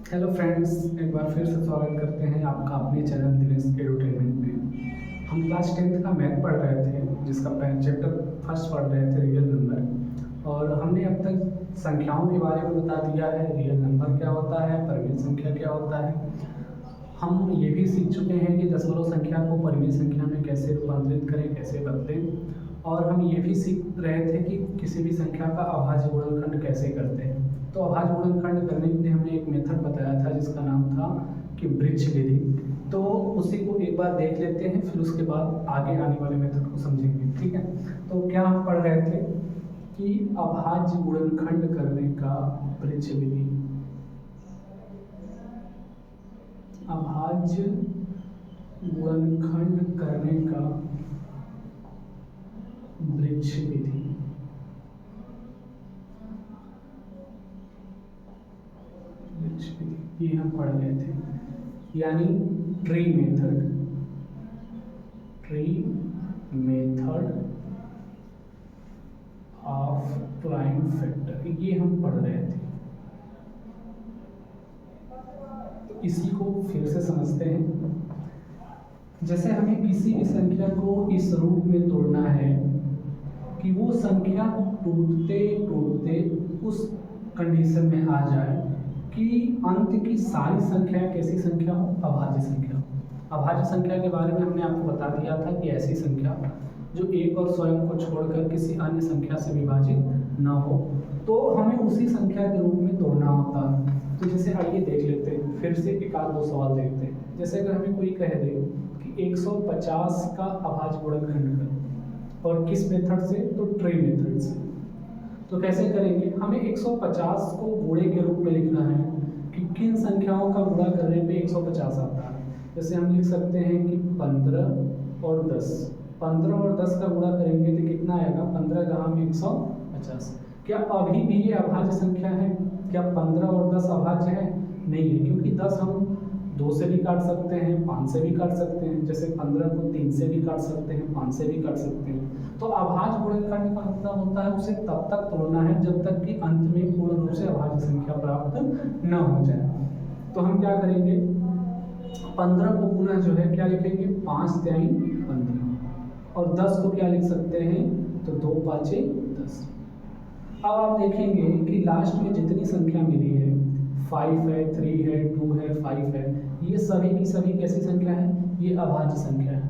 Hello friends, एक बार फिर से स्वागत करते हैं आपका अपने चैनल दिनेश एडुटेनमेंट में। हम क्लास 10th का मैथ पढ़ रहे थे, जिसका चैप्टर फर्स्ट पढ़ रहे थे रियल नंबर। और हमने अब तक संख्याओं के बारे में बता दिया है, रियल नंबर क्या होता है, परिमित संख्या क्या होता है। हम ये भी सीख चुके हैं कि दशमलव संख्या को परिमित संख्या में कैसे रूपांतरित करें, कैसे बदलें। और हम ये भी सीख रहे थे कि किसी भी संख्या का अभाज्य गुणनखंड कैसे करते हैं। तो अभाज्य गुणनखंड करने के लिए हमने एक मेथड बताया था जिसका नाम था कि वृक्ष विधि। तो उसी को एक बार देख लेते हैं, फिर उसके बाद आगे आने वाले मेथड को समझेंगे। ठीक है, तो क्या हम पढ़ रहे थे कि अभाज्य गुणनखंड करने का वृक्ष विधि, अभाज्य गुणनखंड करने का वृक्ष विधि। ये हम पढ़ रहे थे, यानी tree method, tree method of prime factor, ये हम पढ़ रहे थे। इसी को फिर से समझते हैं। जैसे हमें किसी भी संख्या को इस रूप में तोड़ना है कि वो संख्या टूटते टूटते उस कंडीशन में आ जाए कि अंत की सारी संख्या कैसी संख्या हो, अभाज्य संख्या हो। अभाज्य संख्या के बारे में हमने आपको बता दिया था कि ऐसी संख्या जो एक और स्वयं को छोड़कर किसी अन्य संख्या से विभाजित न हो, तो हमें उसी संख्या के रूप में तोड़ना होता है। तो जैसे आइए देख लेते हैं, फिर से एक आध दो सवाल देखते हैं। जैसे अगर हमें कोई कह दे कि 150 का अभाज्य गुणनखंड करो, और किस मेथड से, तो ट्री मेथड से। तो कैसे करेंगे, हमें 150 को गुणे के रूप में लिखना है कि किन संख्याओं का गुणा करने पे 150 आता है। जैसे हम लिख सकते हैं कि 15 और 10, 15 और 10 का गुणा करेंगे तो कितना आएगा, 15 जहाँ में 150। क्या अभी भी ये अभाज्य संख्या है? क्या 15 और 10 अभाज्य है? नहीं है, क्योंकि 10 हम 2 से भी काट सकते हैं, 5 से भी काट सकते हैं। जैसे 15 को 3 से भी काट सकते हैं, 5 से भी काट सकते हैं। तो अभाज्य गुणनखंड का मतलब होता है उसे तब तक तोड़ना है जब तक कि अंत में पूर्ण रूप से अभाज्य संख्या प्राप्त न हो जाए। तो हम क्या करेंगे, 15 को पुनः जो है क्या लिखेंगे, 5 तिहाई 15, और 10 को क्या लिख सकते हैं, तो 2 पाँचे 10। अब आप देखेंगे कि लास्ट में जितनी संख्या मिली है, 5 है, 3 है, 2 है, 5 है, ये सभी की सभी कैसी संख्या है, ये अभाज्य संख्या है।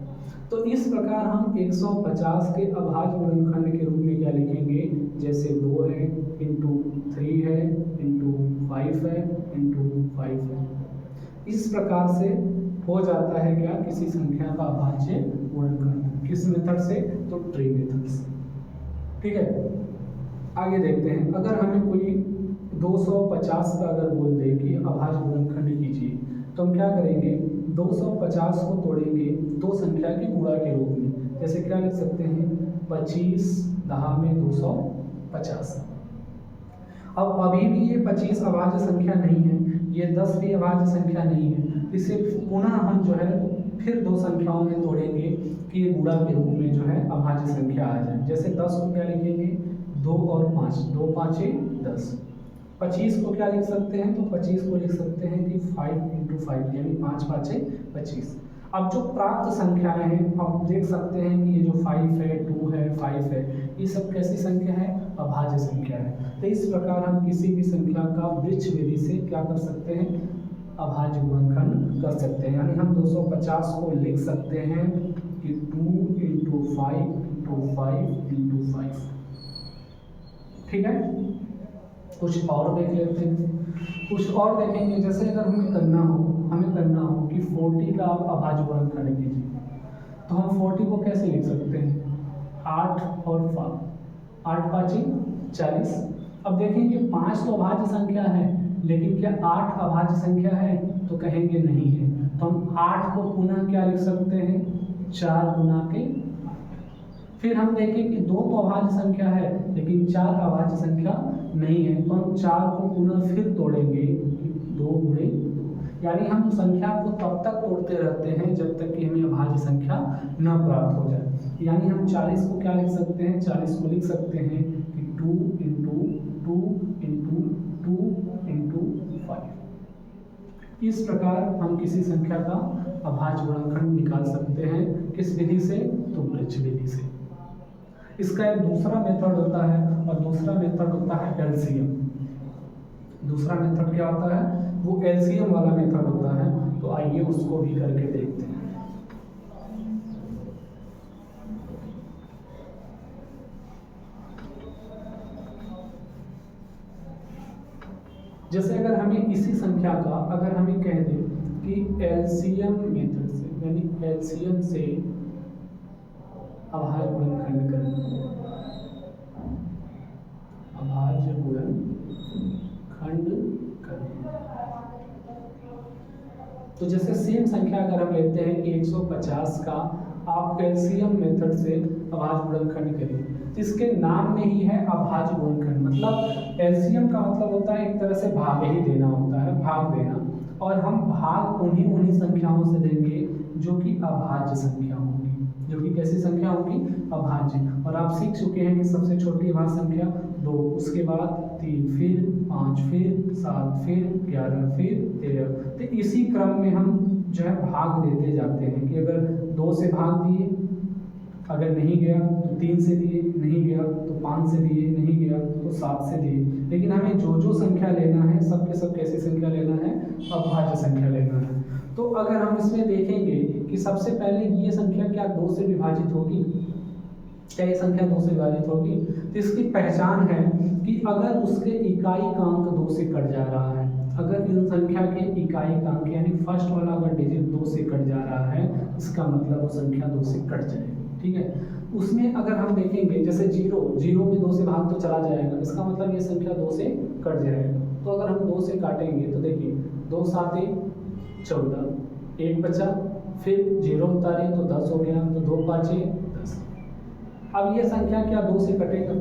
तो इस प्रकार हम 150 के अभाज्य गुणनखंड के रूप में क्या लिखेंगे, जैसे 2 है इंटू 3 है इंटू 5 है इंटू 5 है। इस प्रकार से हो जाता है क्या, किसी संख्या का अभाज्य गुणनखंड। किस मेथड से, तो ट्री मेथड से। ठीक है, आगे देखते हैं। अगर हमें कोई 250 का अगर बोल दे कि अभाज्य गुणनखंड कीजिए, तो हम क्या करेंगे, 250 को तोड़ेंगे दो संख्या के गुणा के रूप में। जैसे क्या लिख सकते हैं, 25 10 में 250। अब अभी भी ये 25 अभाज्य संख्या नहीं है, ये 10 भी अभाज्य संख्या नहीं है। इसे पुनः हम जो है फिर दो संख्याओं में तोड़ेंगे कि ये गुणा के रूप में जो है अभाज्य संख्या आ जाए। जैसे 10 को क्या लिखेंगे, 2 और 5, 2 5 10। 25 को क्या लिख सकते हैं, तो 25 को लिख सकते हैं कि 5 इंटू 5, यानी 5 5 25। अब जो प्राप्त संख्याएं हैं, आप देख सकते हैं कि ये जो 5 है, 2 है, 5 है, ये सब कैसी संख्या है, अभाज्य संख्या है। तो इस प्रकार हम किसी भी संख्या का वृक्ष विधि से क्या कर सकते हैं, अभाज्य गुणनखंड कर सकते हैं। यानी हम 250 को लिख सकते हैं कि 2 इंटू 5 इंटू 5 इंटू 5। ठीक है, कुछ और देख लेते हैं। कुछ और देखेंगे, जैसे अगर हमें करना हो कि 40 का आप अभाज्य गुणनखंड कीजिए, तो हम 40 को कैसे लिख सकते हैं, 8 और 8 5 40। अब देखेंगे 5 तो अभाज्य संख्या है, लेकिन क्या 8 अभाज्य संख्या है, तो कहेंगे नहीं है। तो हम 8 को पुनः क्या लिख सकते हैं, 4 गुना के। फिर हम देखें कि 2 तो अभाज्य संख्या है, लेकिन 4 अभाज्य संख्या नहीं है। तो हम 4 को पुनः फिर तोड़ेंगे, 2 गुणे 2। यानी हम संख्या को तब तक तोड़ते रहते हैं जब तक कि हमें अभाज्य संख्या न प्राप्त हो जाए। यानी हम 40 को क्या लिख सकते हैं, 40 को लिख सकते हैं कि 2 इंटू 2 इंटू 2 इंटू 5। इस प्रकार हम किसी संख्या का अभाज्य गुणनखंड निकाल सकते हैं। किस विधि से? तो ब्रिज विधि से। इसका एक दूसरा मेथड होता है और दूसरा मेथड होता है एलसीएम। दूसरा मेथड क्या होता है? वो एलसीएम वाला मेथड होता है। तो आइए उसको भी करके देखते हैं। जैसे अगर हमें इसी संख्या का अगर हमें कह दें कि एलसीएम मेथड से यानी एलसीएम से अभाज्य गुणनखंड करें, अभाज्य गुणनखंड करें, तो जैसे सेम संख्या अगर हम लेते हैं कि 150 का आप एलसीएम मेथड से अभाज्य गुणनखंड करिए, तो इसके नाम में ही है अभाज्य गुणनखंड। मतलब एलसीएम का मतलब होता है एक तरह से भाग ही देना होता है, भाग देना, और हम भाग उन्हीं संख्याओं से देंगे जो कि अभाज्य संख्या होंगी, जो कि कैसी संख्या होगी? अभाज्य। और आप सीख चुके हैं कि सबसे छोटी अभाज्य संख्या 2, उसके बाद 3, फिर 5, फिर 7, फिर 11, फिर 13। तो इसी क्रम में हम जो है भाग देते जाते हैं कि अगर 2 से भाग दिए, अगर नहीं गया तो 3 से दिए, नहीं गया तो 5 से दिए, नहीं गया तो 7 से दिए। लेकिन हमें जो संख्या लेना है सब के सब कैसी संख्या लेना है? अभाज्य संख्या लेना है। तो अगर हम इसमें देखेंगे कि सबसे पहले ये संख्या क्या 2 से विभाजित होगी? क्या ये संख्या 2 से विभाजित होगी? तो इसकी पहचान है कि अगर उसके इकाई का अंक 2 से कट जा रहा है, अगर इन संख्या के इकाई का अंक यानी फर्स्ट वाला अगर डिजिट 2 से कट जा रहा है, इसका मतलब वो संख्या 2 से कट जाएगी। ठीक है। उसमें अगर हम देखेंगे जैसे 0 में 2 से भाग तो चला जाएगा, इसका मतलब ये संख्या 2 से कट जाएगा। तो अगर हम 2 से काटेंगे तो देखिए 2 7 14, 1 बचा, फिर 0 उतारे तो 10 हो गया, तो 2 5 10। अब ये संख्या क्या 2 से कटेगा?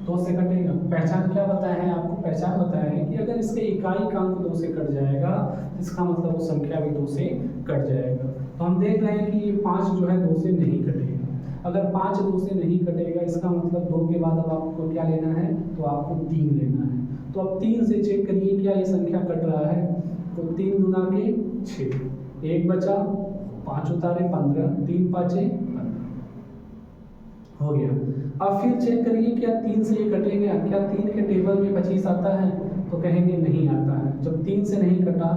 2 से कटेगा। पहचान क्या बताया है आपको? पहचान बताया है कि अगर इसके इकाई का अंक 2 से कट जाएगा, इसका मतलब वो संख्या भी 2 से कट जाएगा। तो हम देख रहे हैं कि ये 5 जो है 2 से नहीं कटेगा। अगर 5 2 से नहीं कटेगा, इसका मतलब 2 के बाद अब आपको क्या लेना है? तो आपको 3 लेना है। तो अब 3 से चेक करिए क्या ये संख्या कट रहा है? तो 3 गुना के 6, 1 बचा, 5 उतारे 15, 3 5 15 हो गया। अब फिर चेक करिए क्या 3 से ये कटेगा? क्या 3 के टेबल में 25 आता है? तो कहेंगे नहीं आता है। जब 3 से नहीं कटा,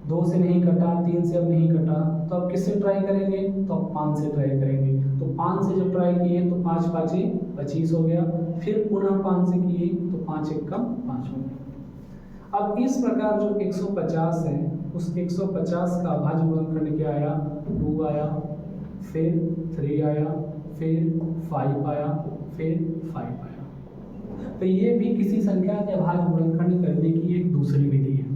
2 से नहीं कटा, 3 से अब नहीं कटा, तो अब किससे ट्राई करेंगे? तो अब 5 से ट्राई करेंगे। तो 5 से जब ट्राई किए तो 5 5 25 हो गया, फिर पुनः 5 से किए तो 5 1 5 हो गया। अब इस प्रकार जो 150 है, उस 150 का अभाज्य गुणनखंड क्या आया? 2 आया, फिर 3 आया, फिर 5 आया, फिर 5 आया। तो ये भी किसी संख्या के अभाज्य गुणनखंड करने की एक दूसरी विधि है।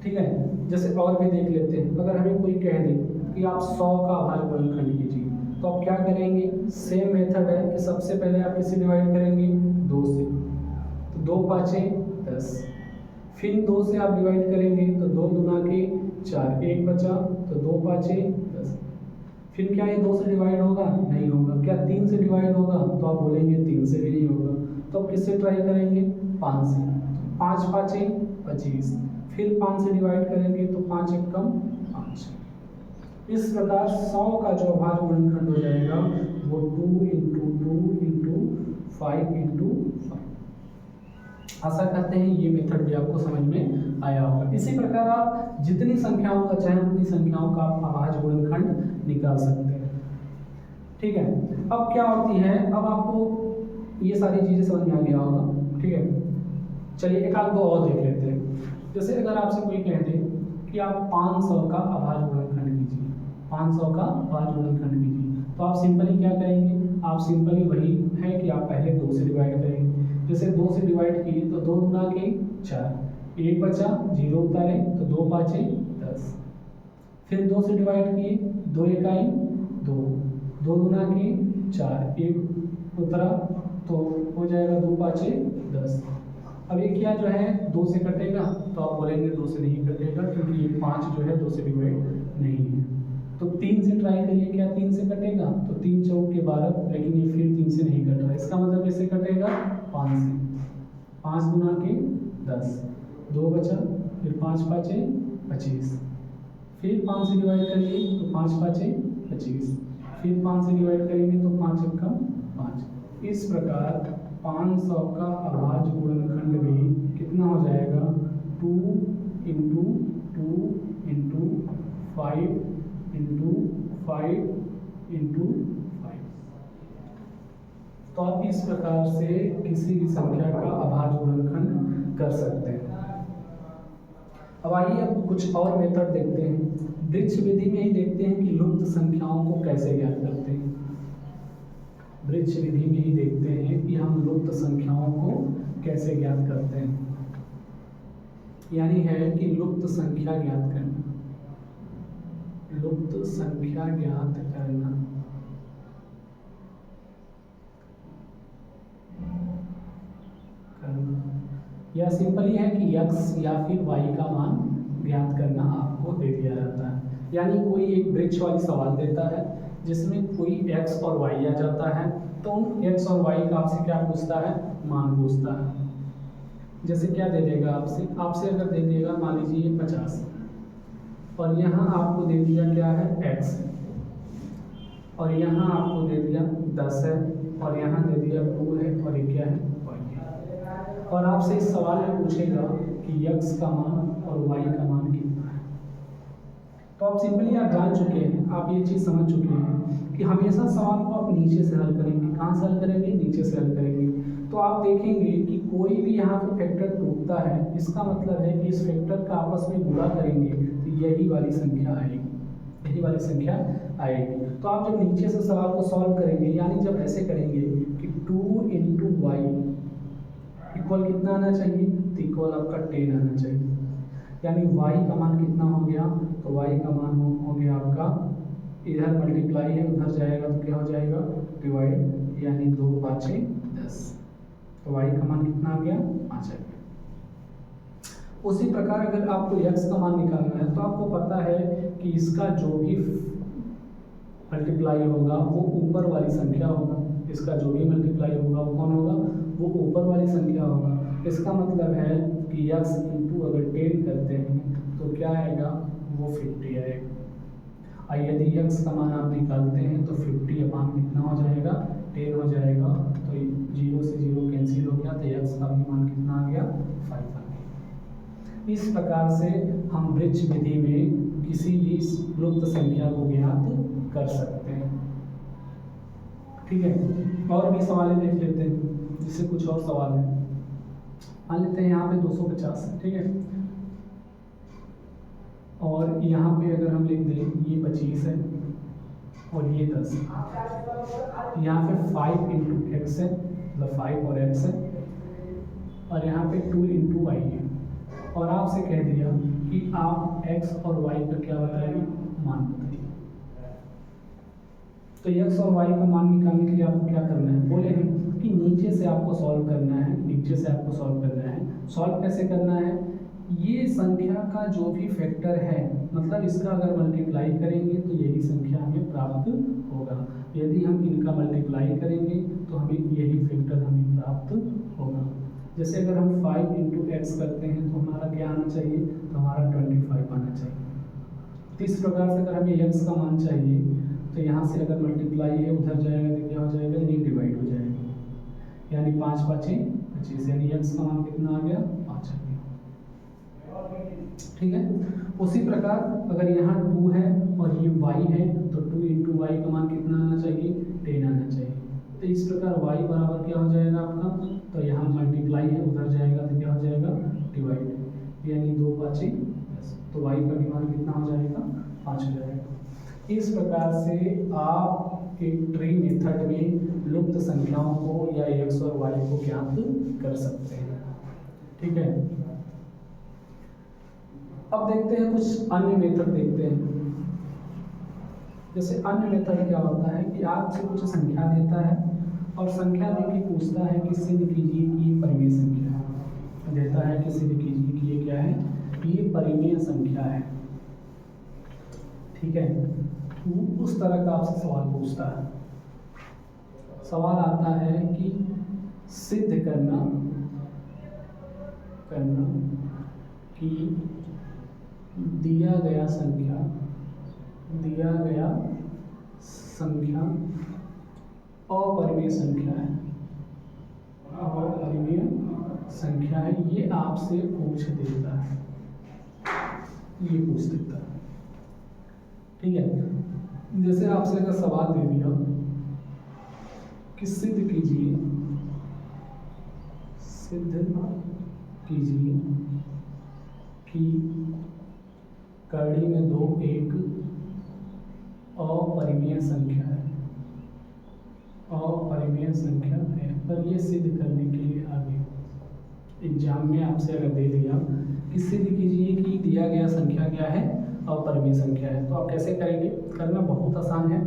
ठीक है। जैसे और भी देख लेते हैं। अगर हमें कोई कह दे कि आप 100 का अभाज्य गुणनखंड कीजिए, तो आप क्या करेंगे? सेम मेथड है कि सबसे पहले आप किससे डिवाइड करेंगे? 2 से। तो 2 5 10, फिर 2 से आप डिवाइड करेंगे तो 2 गुना के 4, 1 बचा, तो 2 5 10। फिर क्या ये 2 से डिवाइड होगा? नहीं होगा। क्या 3 से डिवाइड होगा? तो आप बोलेंगे 3 से भी नहीं होगा। तो अब किससे ट्राई करेंगे? 5 से। 5 5 25, फिर 5 से डिवाइड करेंगे तो 5 1 5। इस प्रकार 100 का जो अभाज्य गुणनखंड हो जाएगा वो 2 × 2 × 5 × 5। आशा करते हैं ये मेथड भी आपको समझ में आया होगा। इसी प्रकार आप जितनी संख्याओं का चाहे उतनी संख्याओं का आप अभाज्य गुणनखंड निकाल सकते हैं। ठीक है। अब क्या होती है, अब आपको ये सारी चीज़ें समझ में आ गया होगा। ठीक है। चलिए एक आध दो और देख लेते हैं। जैसे अगर आपसे कोई कह दे कि आप 500 का अभाज्य गुणनखंड कीजिए, 500 का अभाज्य गुणनखंड कीजिए, तो आप सिंपली क्या करेंगे? आप सिंपली वही है कि आप पहले 2 से डिवाइड करेंगे। जैसे 2 से डिवाइड किए तो 2 गुना के 4, 1 बचा, 0 उतारे तो 2 5 10। फिर 2 से डिवाइड किए, 2 1 2, 2 गुना के 4, 1 उतरा तो हो जाएगा 2 5 10। अब ये क्या जो है 2 से कटेगा? तो आप बोलेंगे 2 से नहीं कटेगा क्योंकि ये 5 जो है 2 से डिवाइड नहीं है। तो 3 से ट्राई करिए, क्या 3 से कटेगा? तो 3 चौक के 12, लेकिन ये फिर 3 से नहीं कट रहा है। इसका मतलब कैसे कटेगा? 5 से। 5 गुना के 10, 2 बचा, फिर 5 5 25, फिर 5 से डिवाइड करिए तो 5 पाँचे 25, फिर 5 से डिवाइड करेंगे तो 5 एकम 5। इस प्रकार 500 का अभाज्य गुणनखंड भी कितना हो जाएगा, 2 इंटू 2 इंटू 5 इंटू 5 इंटू 5। तो आप इस प्रकार से किसी भी संख्या का अभाज्य गुणनखंड कर सकते हैं। अब आइए अब कुछ और मेथड देखते हैं। वृक्ष विधि में ही देखते हैं कि लुप्त संख्याओं को कैसे ज्ञात करते हैं। वृक्ष विधि में ही देखते हैं कि हम लुप्त संख्याओं को कैसे ज्ञात करते हैं। यानी है कि लुप्त संख्या ज्ञात करना, लुप्त संख्या ज्ञात करना। यह सिंपली है कि x या फिर y का मान ज्ञात करना आपको दे दिया जाता है। यानी कोई एक वृक्ष वाली सवाल देता है जिसमें कोई x और y आ जाता है, तो उन x और y का आपसे क्या पूछता है, मान पूछता है। जैसे क्या दे देगा आपसे अगर दे देगा मान लीजिए 50, और यहाँ आपको दे दिया क्या है x, और यहाँ आपको दे दिया 10 है, और यहाँ दे दिया 2 है, और ये क्या है y है। और आपसे इस सवाल में पूछेगा कि x का मान और y का मान कितना है। तो आप सिंपली आप जान चुके हैं, आप ये चीज़ समझ चुके हैं कि हमेशा सवाल को आप नीचे से हल करेंगे। कहाँ से हल करेंगे, नीचे से हल करेंगे। तो आप देखेंगे कि कोई भी यहाँ पे फैक्टर टूटता है, इसका मतलब है कि इस फैक्टर का आपस में गुणा करेंगे तो यही वाली संख्या आएगी, यही वाली संख्या आएगी। तो आप जब नीचे से सवाल को सॉल्व करेंगे, यानी जब ऐसे करेंगे कि 2 इंटू वाई इक्वल कितना आना चाहिए, तो इक्वल आपका 10 आना चाहिए। यानी y का मान कितना हो गया, तो y का मान हो गया आपका, इधर मल्टीप्लाई है उधर जाएगा तो क्या हो जाएगा डिवाइड, यानी 2 5 10। तो y का मान कितना आ गया, 5 आ गया। उसी प्रकार अगर आपको x का मान निकालना है तो आपको पता है कि इसका जो भी मल्टीप्लाई होगा वो ऊपर वाली संख्या होगा। इसका जो भी मल्टीप्लाई होगा वो कौन होगा, वो ऊपर वाली संख्या होगा। इसका मतलब है कि x इंटू अगर 10 करते हैं तो क्या आएगा, वो 50 आएगा। और यदि x का मान आप निकालते हैं तो 50 अपान कितना हो जाएगा, 10 हो जाएगा। तो 0 से 0 कैंसिल हो गया, तो x का भी मान कितना आ गया, 5 आ गया। इस प्रकार से हम वृक्ष विधि में किसी भी लुप्त संख्या को ज्ञात कर सकते हैं। ठीक है, और भी सवाल देख लेते हैं, जिससे कुछ और सवाल है। मान लेते हैं यहाँ पे 250 है, ठीक है, और यहाँ पे अगर हम लिख दें ये 25 है और ये 10 है। यहाँ पे 5 इंटू एक्स है, मतलब 5 और x है, और यहाँ पे 2 इंटू वाई है। और आपसे कह दिया कि आप x और y का क्या बताइए, मान बताइए। तो x और y का मान निकालने के लिए आपको क्या करना है, बोले हैं कि नीचे से आपको सॉल्व करना है, नीचे से आपको सॉल्व करना है। सॉल्व कैसे करना है, ये संख्या का जो भी फैक्टर है, मतलब इसका अगर मल्टीप्लाई करेंगे तो यही संख्या हमें प्राप्त होगा। यदि हम इनका मल्टीप्लाई करेंगे तो हमें यही फैक्टर हमें प्राप्त होगा। जैसे अगर हम 5 इंटू एक्स करते हैं तो हमारा क्या आना चाहिए, तो हमारा 25 आना चाहिए। तो इस प्रकार से अगर हमें x का मान चाहिए तो यहाँ से अगर मल्टीप्लाई है उधर जाएगा तो क्या हो जाएगा, ये डिवाइड हो जाएगा, यानी 5 5 25, यानी x का मान कितना आ गया, 5 आ गया। ठीक है, उसी प्रकार अगर यहाँ 2 है और ये y है तो 2 इंटू वाई का मान कितना आना चाहिए, 10 आना चाहिए। तो इस प्रकार y बराबर क्या हो जाएगा आपका, तो यहाँ मल्टीप्लाई है उधर जाएगा तो क्या हो जाएगा डिवाइड, यानी 2 5 10, तो y का भी मान कितना हो जाएगा, 5 हो जाएगा। इस प्रकार से आप एक ट्री मेथड में लुप्त संख्याओं को या x और y को ज्ञात कर सकते हैं। ठीक है, अब देखते हैं कुछ अन्य मेथड देखते हैं। जैसे अन्य मेथड क्या होता है कि आपसे कुछ संख्या देता है और संख्या देके पूछता है कि सिद्ध कीजिए कि ये परिमेय संख्या है। देता है कि सिद्ध कीजिए कि ये क्या है, ये परिमेय संख्या है। ठीक है, उस तरह का आपसे सवाल पूछता है। सवाल आता है कि सिद्ध करना कि दिया गया संख्या अपरिमेय संख्या है, अपरिमेय संख्या है, ये आपसे पूछ देता है, ये पूछ देता है। ठीक है, जैसे आपसे अगर सवाल दे दिया कि सिद्ध कीजिए कि कड़ी में 2 एक अपरिमेय संख्या है, पर ये सिद्ध करने के लिए आगे एग्जाम में आपसे अगर दे दिया कि सिद्ध कीजिए कि दिया गया संख्या क्या है, अपरिमेय संख्या है, तो आप कैसे करेंगे? करना बहुत आसान है।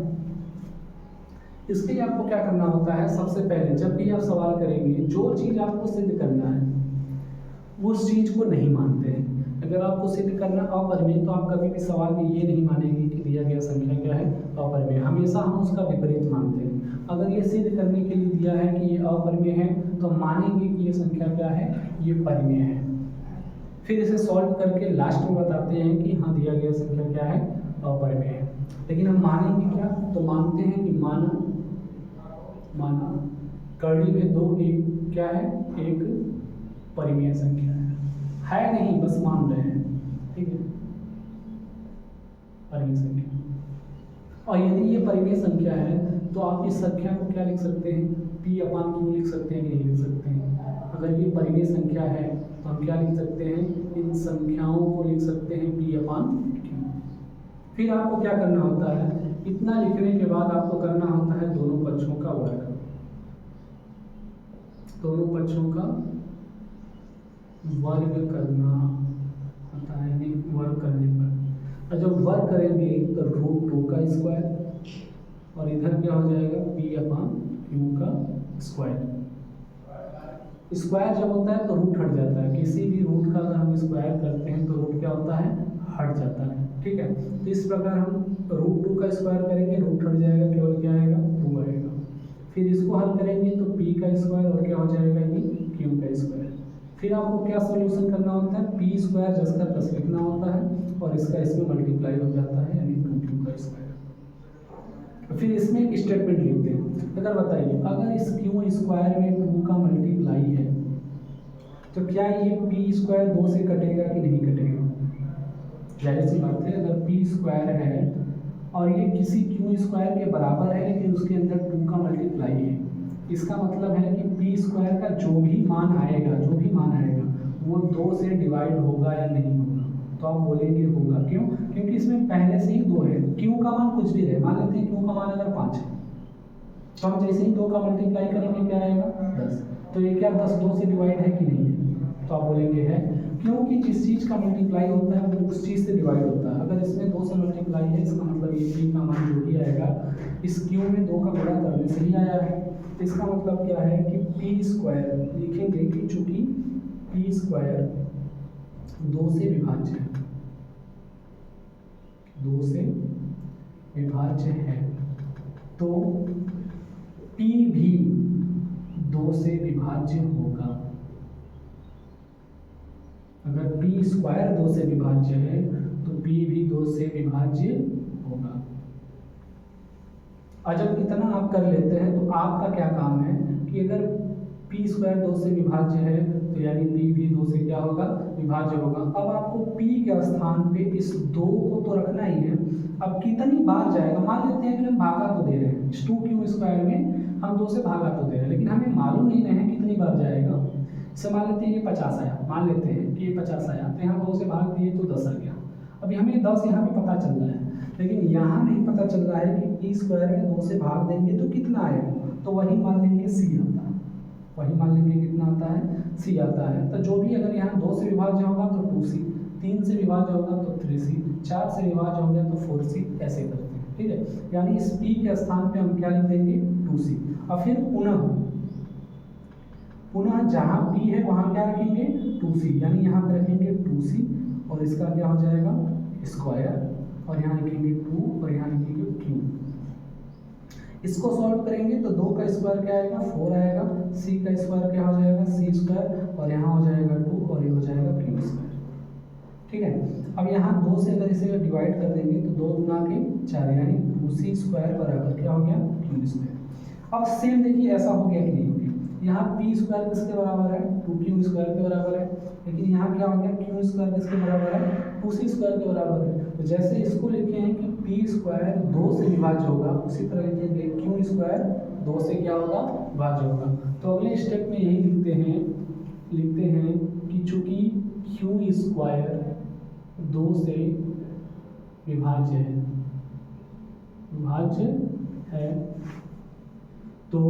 इसके लिए आपको क्या करना होता है, सबसे पहले जब भी आप सवाल करेंगे, जो चीज़ आपको सिद्ध करना है उस चीज़ को नहीं मानते हैं। अगर आपको सिद्ध करना अपरिमेय, तो आप कभी भी सवाल में ये नहीं मानेंगे कि दिया गया संख्या क्या है, अपरिमेय। हमेशा हम उसका विपरीत मानते हैं। अगर ये सिद्ध करने के लिए दिया है कि ये अपरिमेय है, तो मानेंगे कि ये संख्या क्या है, ये परिमेय है। फिर इसे सॉल्व करके लास्ट में बताते हैं कि हाँ दिया गया संख्या क्या है, अपरिमेय है। लेकिन हम मानेंगे क्या? तो मानते हैं कि माना कड़ी में 2 एक क्या है, एक परिमेय संख्या है नहीं, बस मान रहे हैं। ठीक है, परिमेय संख्या। और यदि ये परिमेय संख्या है तो आप इस संख्या को क्या लिख सकते हैं, P/Q लिख सकते हैं कि नहीं लिख सकते हैं? अगर ये परिमेय संख्या है तो हम क्या लिख सकते हैं, इन संख्याओं को लिख सकते हैं P/Q। फिर आपको क्या करना होता है, इतना लिखने के बाद आपको करना होता है दोनों पक्षों का वर्ग, दोनों पक्षों का वर्ग करना होता है। वर्ग करने पर, और जब वर्ग करेंगे तो √2 का स्क्वायर और इधर क्या हो जाएगा, P/Q का स्क्वायर। स्क्वायर जब होता है तो रूट हट जाता है, किसी भी रूट का अगर हम स्क्वायर करते हैं तो रूट क्या होता है, हट जाता है। ठीक है, तो इस प्रकार हम √2 का स्क्वायर करेंगे, रूट हट जाएगा, केवल क्या आएगा, 2 आएगा। फिर इसको हल करेंगे तो P का स्क्वायर और क्या हो जाएगा, ये Q का स्क्वायर। फिर आपको क्या सॉल्यूशन करना होता है, P स्क्वायर जस का तस लिखना होता है और इसका इसमें मल्टीप्लाई हो जाता है, यानी 2Q का स्क्वायर। फिर इसमें एक स्टेटमेंट लिखते हैं। अगर बताइए, अगर इस Q स्क्वायर में 2 का मल्टीप्लाई है तो क्या ये P स्क्वायर 2 से कटेगा कि नहीं कटेगा? जाहिर सी बात है, अगर P स्क्वायर है और ये किसी Q स्क्वायर के बराबर है लेकिन उसके अंदर 2 का मल्टीप्लाई है, इसका मतलब है कि P स्क्वायर का जो भी मान आएगा वो 2 से डिवाइड होगा या नहीं होगा? तो आप बोलेंगे होगा। क्यों? क्योंकि इसमें पहले से ही 2 है। Q का मान कुछ भी रहे, मान लेते हैं Q का मान अगर 5 है, तो हम जैसे ही 2 का मल्टीप्लाई करेंगे क्या आएगा, 10। तो ये क्या 10 2 से डिवाइड है कि नहीं है? तो आप बोलेंगे है, क्योंकि जिस चीज़ का मल्टीप्लाई होता है वो उस चीज़ से डिवाइड होता है। अगर इसमें 2 से मल्टीप्लाई है, इसका मतलब ये P का मान जो भी आएगा इस Q में 2 का गुणा करने से ही आया है। इसका मतलब क्या है कि P स्क्वायर लिखेंगे कि चूंकि P स्क्वायर 2 से विभाज्य है, 2 से विभाज्य है, तो P भी 2 से विभाज्य होगा। अगर P स्क्वायर 2 से विभाज्य है तो P भी 2 से विभाज्य होगा। और जब इतना आप कर लेते हैं तो आपका क्या काम है कि अगर P स्क्वायर 2 से विभाज्य है तो यानी P भी 2 से क्या होगा, विभाज्य होगा। अब आपको P के स्थान पे इस 2 को तो रखना ही है। अब कितनी बार जाएगा, मान लेते हैं कि हम भागा तो दे रहे हैं, इस 2Q स्क्वायर में हम 2 से भागा तो दे रहे हैं, लेकिन हमें मालूम नहीं रहे कितनी बार जाएगा। इसे मान लेते हैं ये 50 आया, मान लेते हैं कि ये 50 आया, तो यहाँ 2 से भाग दिए तो 10 आ गया। अभी हमें 10 यहाँ पे पता चल रहा है, लेकिन यहाँ नहीं पता चल रहा है कि P स्क्वायर में 2 से भाग देंगे तो कितना आएगा, तो वही मान लेंगे C आता है, वही मान लेंगे कितना आता है, C आता है। तो जो भी अगर यहाँ 2 से विभाज्य होगा तो 2C, 3 से विभाज्य होगा तो 3C, 4 से विभाज्य हो गया तो 4C, ऐसे करते हैं। ठीक है, यानी इस P के स्थान पे हम क्या लिख देंगे, 2C। और फिर पुनः जहाँ P है वहाँ क्या रखेंगे, 2C, यानी यहाँ पे रखेंगे 2C और इसका क्या हो जाएगा, स्क्वायर, और यहाँ लिखेंगे 2 और यहाँ लिखेंगे Q। इसको सॉल्व करेंगे तो 2 का स्क्वायर क्या आएगा, 4 आएगा, C का स्क्वायर क्या हो जाएगा, C स्क्वायर, और यहाँ हो जाएगा 2 और ये हो जाएगा Q स्क्वायर। ठीक है। अब यहाँ 2 से अगर इसे डिवाइड कर देंगे तो 2 गुना के 4 यानी 2c स्क्वायर बराबर क्या हो गया क्यू स्क्वायर। अब सेम देखिए ऐसा हो गया कि नहीं हो गया, यहाँ पी स्क्वायर किसके बराबर है 2q स्क्वायर के बराबर है, लेकिन यहाँ क्या हो गया क्यू स्क्वायर किसके बराबर है 2c स्क्वायर के बराबर है। तो जैसे इसको लिखे हैं कि पी स्क्वायर 2 से विभाज्य होगा, उसी तरह लिखेंगे क्यू स्क्वायर 2 से क्या होगा भाज्य होगा। तो अगले स्टेप में यही लिखते हैं कि चूंकि क्यू स्क्वायर 2 से विभाज्य है तो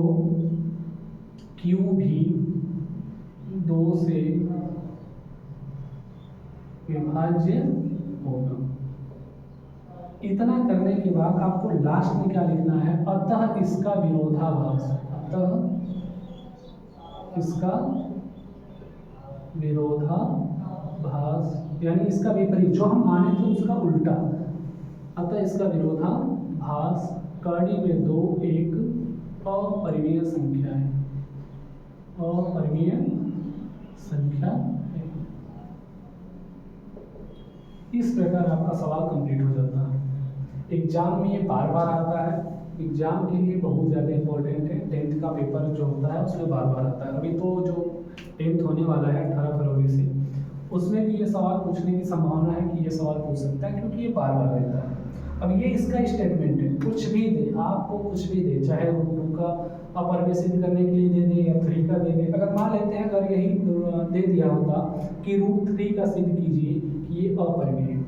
Q भी 2 से विभाज्य होगा। इतना करने के बाद आपको लास्ट में क्या लिखना है, अतः इसका विरोधाभास, यानी इसका विपरीत, जो हम माने थे उसका उल्टा। अतः इसका विरोधाभास कड़ी में 2 एक अपरिमेय संख्या है। इस प्रकार आपका सवाल कंप्लीट हो जाता है। एग्जाम में ये बार बार आता है, एग्जाम के लिए बहुत ज़्यादा इंपॉर्टेंट है। 10th का पेपर जो होता है उसमें बार बार आता है। अभी तो जो 10th होने वाला है 18 फरवरी से, उसमें भी ये सवाल पूछने की संभावना है कि ये सवाल पूछ सकता है, क्योंकि ये बार बार रहता है। अब ये इसका स्टेटमेंट है, कुछ भी दे आपको, कुछ भी दे, चाहे रूट 2 का अपरिमेय सिद्ध करने के लिए दे दे या 3 का दे दे। अगर मान लेते हैं अगर यही दे दिया होता कि रूट 3 का सिद्ध कीजिए कि ये अपरिमेय है,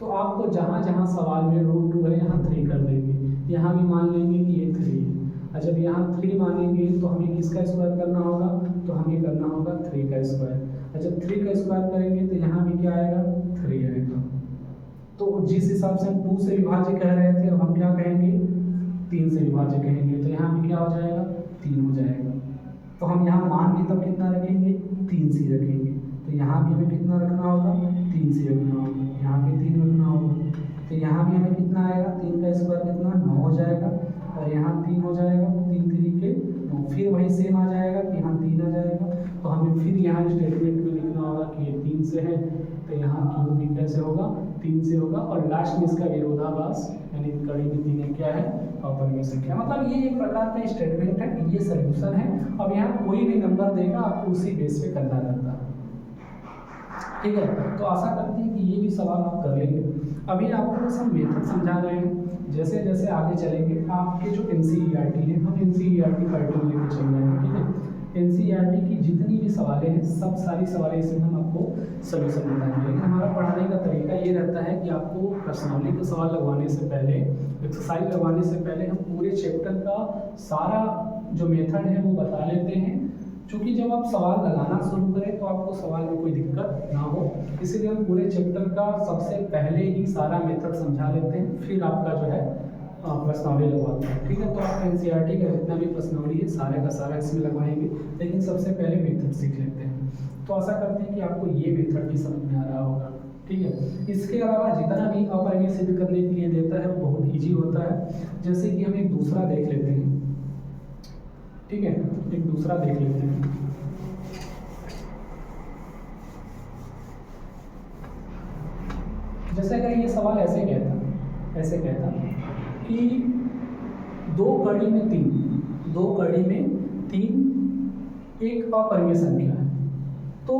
तो आपको जहाँ जहाँ सवाल में रूट 2 है यहाँ 3 कर देंगे, यहाँ भी मान लेंगे कि ये 3 है। और जब यहाँ 3 मानेंगे तो हमें किसका स्क्वायर करना होगा, तो हमें करना होगा 3 का स्क्वायर। और जब 3 का स्क्वायर करेंगे तो यहाँ भी क्या आएगा 3 आएगा। तो जिस हिसाब से हम 2 से विभाज्य कह रहे थे, अब हम क्या कहेंगे 3 से विभाज्य कहेंगे, तो यहाँ भी क्या हो जाएगा 3 हो जाएगा। तो हम यहाँ मान भी तब कितना रखेंगे 3 से रखेंगे, तो यहाँ भी हमें कितना रखना होगा 3 से रखना होगा, यहाँ भी 3 रखना होगा। तो यहाँ भी हमें कितना आएगा 3 का स्क्वायर कितना 9 हो जाएगा, और यहाँ 3 हो जाएगा, 3 3 के 9, फिर वही सेम आ जाएगा कि यहाँ 3 आ जाएगा। तो हमें फिर यहाँ स्टेटमेंट में लिखना होगा कि ये 3 से है, तो यहाँ क्यू भी कैसे होगा 3 से होगा। और लास्ट में इसका विरोधाभास यानी कड़ी में 3 क्या है अपरिमेय संख्या। मतलब ये एक प्रकार का स्टेटमेंट है, ये सॉल्यूशन है। अब यहाँ कोई भी नंबर देगा आपको उसी बेस पे करना रहता है, ठीक है। तो आशा करते हैं कि ये भी सवाल आप कर लेंगे। अभी आपको बस हम मेथड समझा रहे हैं, जैसे जैसे आगे चलेंगे आपके जो NCERT है, हम NCERT पैटर्न लेके चल रहे हैं, ठीक है। NCERT की जितनी भी सवालें हैं सब सारी सवालें इसमें हम आपको सोल्यूशन बताएंगे। लेकिन हमारा पढ़ाने का तरीका ये रहता है कि आपको प्रश्नावली के सवाल लगवाने से पहले, एक्सरसाइज लगवाने से पहले हम पूरे चैप्टर का सारा जो मेथड है वो बता लेते हैं, क्योंकि जब आप सवाल लगाना शुरू करें तो आपको सवाल में कोई दिक्कत ना हो, इसीलिए हम पूरे चैप्टर का सबसे पहले ही सारा मेथड समझा लेते हैं, फिर आपका जो है प्रश्नावली लगवाते हैं, ठीक है। तो आप NCERT का जितना भी प्रश्नावली है सारे का सारा इसमें लगवाएंगे, लेकिन सबसे पहले मेथड सीख लेते हैं। तो आशा करते हैं कि आपको ये मेथड भी समझ में आ रहा होगा, ठीक है। इसके अलावा जितना भी अपरिमेय सिद्ध करने के लिए देता है वो बहुत ईजी होता है। जैसे कि हम एक दूसरा देख लेते हैं, ठीक है, एक दूसरा देख लेते हैं। जैसे अगर ये सवाल ऐसे कहता कि 2 कड़ी में 3 एक अपरिमेय संख्या है, तो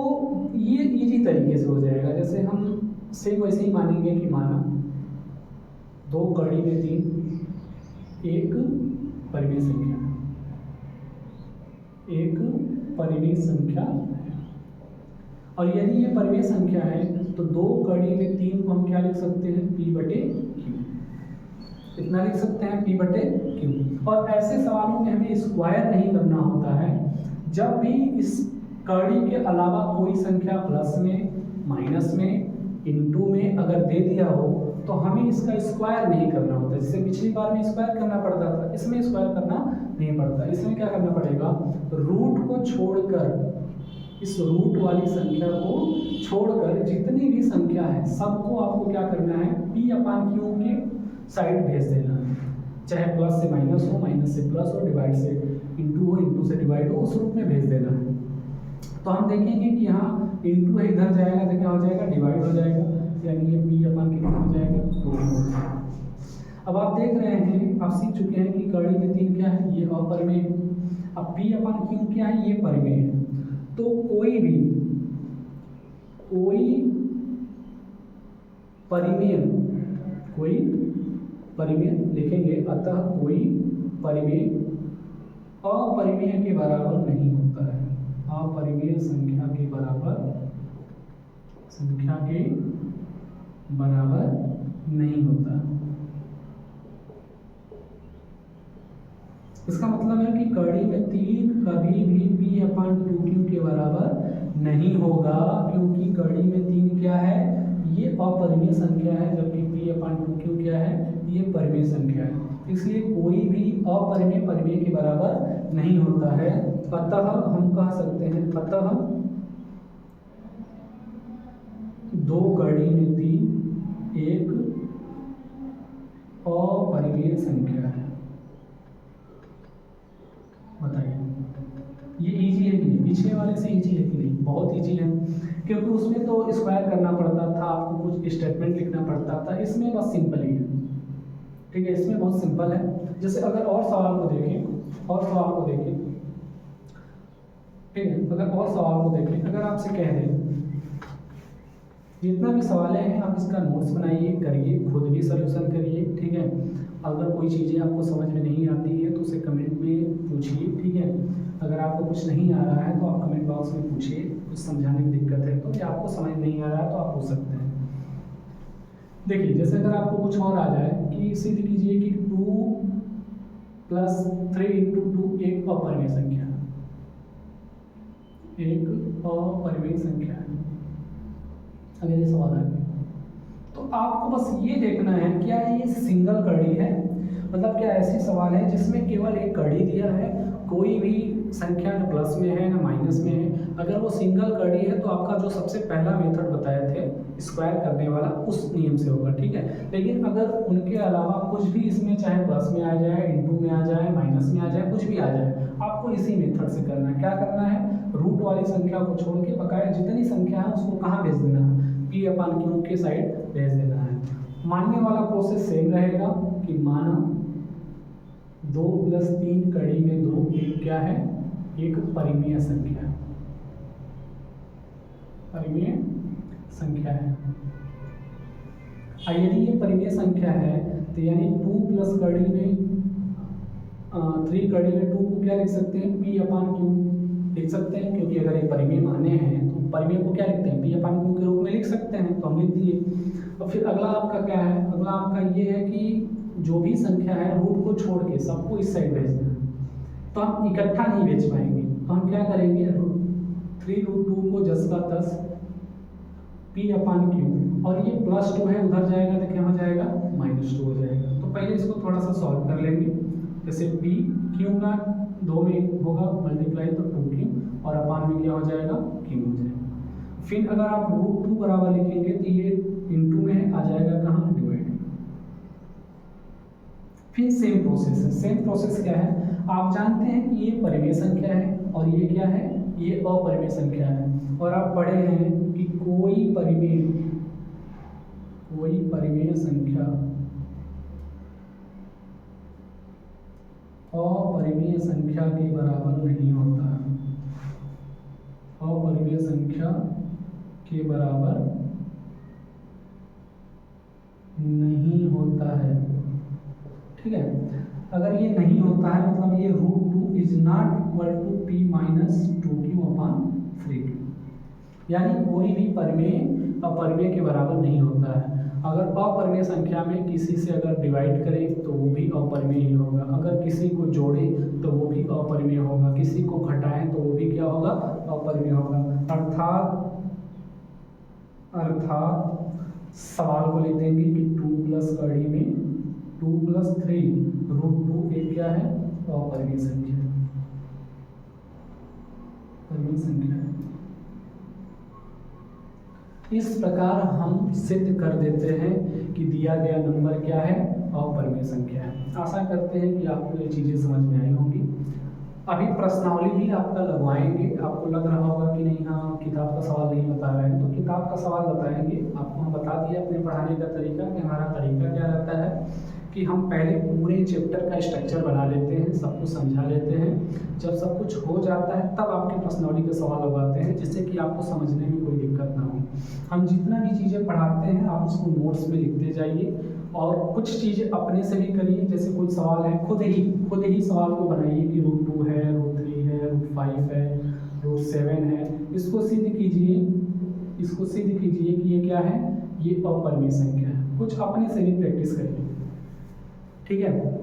ये इजी तरीके से हो जाएगा। जैसे हम सेम वैसे ही मानेंगे कि माना 2 कड़ी में 3 एक परिमेय संख्या है, और यदि ये परिमेय संख्या है तो 2 कड़ी में 3 को हम क्या लिख सकते हैं P/Q, इतना लिख सकते हैं P/Q। और ऐसे सवालों में हमें स्क्वायर नहीं करना होता है। जब भी इस कड़ी के अलावा कोई संख्या प्लस में, माइनस में, इनटू में अगर दे दिया हो तो हमें इसका स्क्वायर नहीं करना होता। जैसे पिछली बार में स्क्वायर करना पड़ता था, इसमें स्क्वायर करना नहीं पड़ता। इसमें क्या करना पड़ेगा, रूट को छोड़कर, इस रूट वाली संख्या को छोड़कर जितनी भी संख्या है सबको आपको क्या करना है P/Q के साइड भेज देना है। चाहे प्लस से माइनस हो, माइनस से प्लस हो, डिवाइड से इंटू हो, इंटू से डिवाइड हो, उस रूप में भेज देना है। तो हम देखेंगे कि यहाँ इंटू है इधर जाएगा तो क्या हो जाएगा, डिवाइड हो जाएगा, यानी ये पी अपन कितना हो जाएगा, 2 हो जाएगा। अब आप देख रहे हैं, आप सीख चुके हैं कि कड़ी में 3 क्या है, ये अपरिमेय है। अब पी अपन क्यू क्या है, ये परिमेय है। तो कोई परिमेय लिखेंगे, अतः कोई परिमेय अपरिमेय के बराबर नहीं होता है, अपरिमेय संख्या के बराबर नहीं होता। इसका मतलब है कि कड़ी में 3 कभी भी P/2Q के बराबर नहीं होगा, क्योंकि कड़ी में 3 क्या है, ये अपरिमेय संख्या है, जबकि P/2Q क्या है, ये परिमेय संख्या है। इसलिए कोई भी अपरिमेय परिमेय के बराबर नहीं होता है। अतः हम कह सकते हैं, अतः 2 कड़ी में 3 एक अपरिमेय संख्या है। बताइए ये इजी है कि नहीं, पिछले वाले से इजी है कि नहीं, बहुत इजी है, क्योंकि उसमें तो स्क्वायर करना पड़ता था, आपको कुछ स्टेटमेंट लिखना पड़ता था, इसमें बस सिंपल ही है। ठीक है, इसमें बहुत सिंपल है। जैसे अगर और सवाल को देखें, ठीक है, अगर आपसे कह दें जितना भी सवालें हैं आप इसका नोट्स बनाइए, करिए, खुद भी सॉल्यूशन करिए। ठीक है, अगर कोई चीज़ें आपको समझ में नहीं आती है तो उसे कमेंट में पूछिए। ठीक है, अगर आपको कुछ नहीं आ रहा है तो आप कमेंट बॉक्स में पूछिए, कुछ समझाने में दिक्कत है तो, या आपको समझ नहीं आ रहा है तो आप पूछ सकते हैं। देखिए, जैसे अगर आपको कुछ और आ जाए कि सिद्ध कीजिए कि 2 + 3 × 2 एक अपरिमेय संख्या है, अगर ये सवाल आ गया तो आपको बस ये देखना है क्या ये सिंगल कड़ी है, मतलब क्या ऐसे सवाल है जिसमें केवल एक कड़ी दिया है, कोई भी संख्या न प्लस में है न माइनस में है। अगर वो सिंगल कड़ी है तो आपका जो सबसे पहला मेथड बताए थे स्क्वायर करने वाला, उस नियम से होगा। ठीक है, लेकिन अगर उनके अलावा कुछ भी इसमें चाहे प्लस में आ जाए, इंटू में आ जाए, माइनस में आ जाए, कुछ भी आ जाए, आपको इसी मेथड से करना है। क्या करना है, रूट वाली संख्या को छोड़ के बकाया जितनी संख्या है उसको कहाँ भेज देना है, P/Q के साइड भेज देना है। मानने वाला प्रोसेस सेम रहेगा कि माना 2 + 3 कड़ी में 2 एक क्या है, एक परिमेय संख्या है, और यदि ये परिमेय संख्या है तो यानी 2 + कड़ी में 3 कड़ी में 2 को क्या लिख सकते हैं, P/Q लिख सकते हैं, क्योंकि अगर ये परिमेय माने हैं तो परिमेय को क्या लिखते हैं, P/Q के रूप में लिख सकते हैं, तो हम लिख दिए। और फिर अगला आपका क्या है, अगला आपका ये है कि जो भी संख्या है रूट को छोड़ के सबको इस साइड भेज देना, तो हम इकट्ठा नहीं भेज पाएंगे, तो हम क्या करेंगे, 3√2 को 10 का 10 P/Q, और ये +2 है, उधर जाएगा तो क्या हो जाएगा, -2 हो जाएगा। तो पहले इसको थोड़ा सा सॉल्व कर लेंगे। जैसे P/Q का 2 में होगा मल्टीप्लाई तो 2Q, और अपान में क्या हो जाएगा, Q हो जाएगा। फिर अगर आप √2 बराबर लिखेंगे तो ये इंटू में आ जाएगा कहाँ, डिवाइड। फिर सेम प्रोसेस है। सेम प्रोसेस क्या है, आप जानते हैं कि ये परिमेय संख्या है और ये क्या है, ये अपरिमेय संख्या है, और आप पढ़े हैं कि कोई परिमेय संख्या अपरिमेय संख्या के बराबर नहीं होता है, अपरिमेय संख्या के बराबर नहीं होता है। ठीक है, अगर ये नहीं होता है मतलब ये √2 is not equal to P-2Q/3Q, यानी कोई भी परिमेय अपरिमेय के बराबर नहीं होता है। अगर अपरिमेय संख्या में किसी से अगर डिवाइड करें तो वो भी अपरिमेय ही होगा, अगर किसी को जोड़ें तो वो भी अपरिमेय होगा, किसी को घटाएं तो वो भी क्या होगा, अपरिमेय होगा। अर्थात सवाल को लिख देंगे कि 2 + कड़ी में 2 + 3 √2 एक क्या है, अपरिमेय संख्या है, परिमेय संख्या है। इस प्रकार हम सिद्ध कर देते हैं कि दिया गया नंबर क्या है, अपरिमेय संख्या है। आशा करते हैं कि आपको ये चीज़ें समझ में आई होंगी। अभी प्रश्नावली भी आपका लगवाएंगे। आपको लग रहा होगा कि नहीं हाँ किताब का सवाल नहीं बता रहे हैं, तो किताब का सवाल बताएंगे आपको। हम बता दिए अपने पढ़ाने का तरीका कि हमारा तरीका क्या रहता है कि हम पहले पूरे चैप्टर का स्ट्रक्चर बना लेते हैं, सब कुछ समझा लेते हैं। जब सब कुछ हो जाता है तब आपके प्रश्नावली के सवाल लगाते हैं, जिससे कि आपको समझने में कोई दिक्कत ना हो। हम जितना भी चीज़ें पढ़ाते हैं आप उसको नोट्स में लिखते जाइए, और कुछ चीज़ें अपने से भी करिए। जैसे कोई सवाल है खुद ही सवाल को बनाइए कि √2 है, √3 है, √5 है, √7 है। इसको सिद्ध कीजिए, कि ये क्या है, ये अपरिमेय संख्या है। कुछ अपने से भी प्रैक्टिस करिए, ठीक है।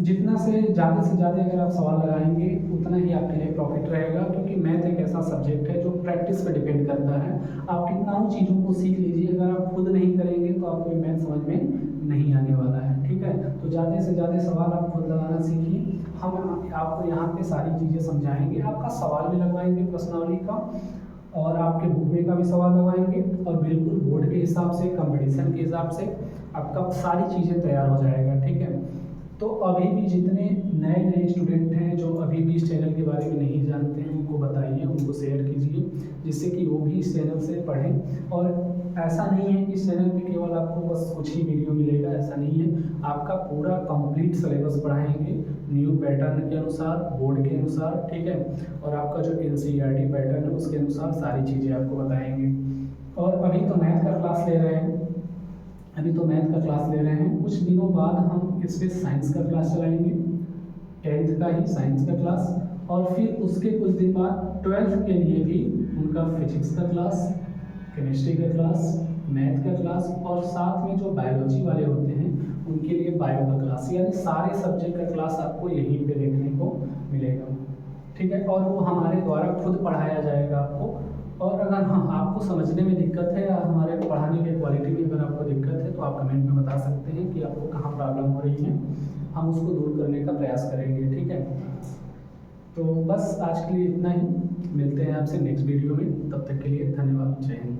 जितना से ज़्यादा अगर आप सवाल लगाएंगे उतना ही आपके लिए प्रॉफिट रहेगा, क्योंकि मैथ एक ऐसा सब्जेक्ट है जो प्रैक्टिस पर डिपेंड करता है। आप कितना चीज़ों को सीख लीजिए, अगर आप खुद नहीं करेंगे तो आपको मैथ समझ में नहीं आने वाला है, ठीक है। तो ज़्यादा से ज़्यादा सवाल आप खुद लगाना सीखिए। हम आपको यहाँ पे सारी चीज़ें समझाएंगे, आपका सवाल भी लगवाएंगे प्रश्नावली का, और आपके बुक में का भी सवाल लगवाएंगे, और बिल्कुल बोर्ड के हिसाब से, कंपटीशन के हिसाब से आपका सारी चीज़ें तैयार हो जाएगा, ठीक है। तो अभी भी जितने नए स्टूडेंट हैं जो अभी भी इस चैनल के बारे में नहीं जानते हैं, उनको बताइए, उनको शेयर कीजिए, जिससे कि वो भी इस चैनल से पढ़ें। और ऐसा नहीं है कि इस चैनल पे केवल आपको बस कुछ ही वीडियो मिलेगा, ऐसा नहीं है। आपका पूरा कंप्लीट सिलेबस पढ़ाएंगे न्यू पैटर्न के अनुसार, बोर्ड के अनुसार, ठीक है। और आपका जो NCERT पैटर्न है उसके अनुसार सारी चीज़ें आपको बताएंगे। और अभी तो मैथ का क्लास ले रहे हैं, कुछ दिनों बाद हम इस पे साइंस का क्लास चलाएंगे, 10th का ही साइंस का क्लास। और फिर उसके कुछ दिन बाद 12th के लिए भी उनका फिजिक्स का क्लास, केमिस्ट्री का क्लास, मैथ का क्लास, और साथ में जो बायोलॉजी वाले होते हैं उनके लिए बायो का क्लास। यानी सारे सब्जेक्ट का क्लास आपको यहीं पे देखने को मिलेगा, ठीक है। और वो हमारे द्वारा खुद पढ़ाया जाएगा आपको। और अगर हाँ आपको समझने में दिक्कत है या हमारे पढ़ाने की क्वालिटी में अगर आपको दिक्कत है तो आप कमेंट में बता सकते हैं कि आपको कहाँ प्रॉब्लम हो रही है, हम उसको दूर करने का प्रयास करेंगे, ठीक है। तो बस आज के लिए इतना ही, मिलते हैं आपसे नेक्स्ट वीडियो में, तब तक के लिए धन्यवाद, जय हिंद।